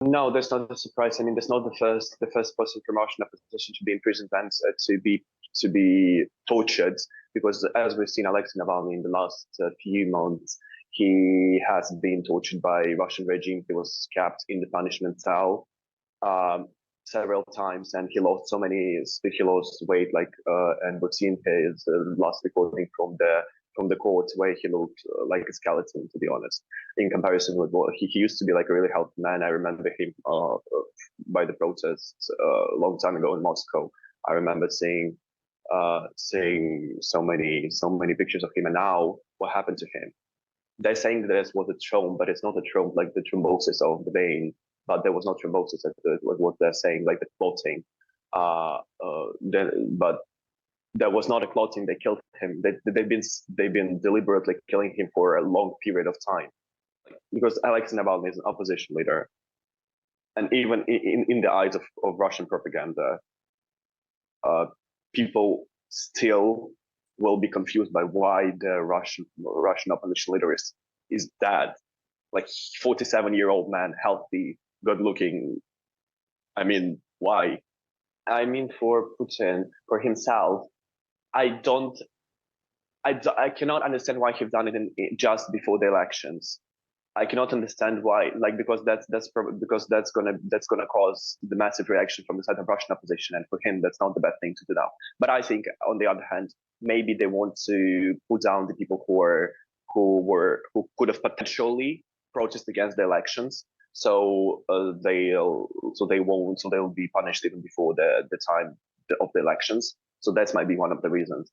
No, that's not a surprise. I mean, that's not the first person from Russian opposition to be imprisoned and to be tortured. Because as we've seen, Alexei Navalny in the last few months, he has been tortured by Russian regime. He was kept in the punishment cell several times, and he lost so many. He lost weight, and we've seen his last recording from the court where he looked like a skeleton, to be honest, in comparison with what he used to be, like a really healthy man. I remember him by the protests a long time ago in Moscow. I remember seeing so many pictures of him, and now what happened to him? They're saying that this was a trauma, but it's not a trauma, like the thrombosis of the vein. But there was no thrombosis. Was what they're saying, like the clotting. But there was not a clotting. They killed him. They've been deliberately killing him for a long period of time, because Alexei Navalny is an opposition leader, and even in the eyes of Russian propaganda, people still will be confused by why the Russian opposition leader is dead. Like 47-year-old man, healthy, good looking. I mean, why? I mean, for Putin, for himself, I cannot understand why he's done it just before the elections. I cannot understand why, because that's gonna cause the massive reaction from the side of Russian opposition, and for him, that's not the best thing to do now. But I think, on the other hand, maybe they want to put down the people who could have potentially protested against the elections, so they'll be punished even before the time of the elections. So that might be one of the reasons.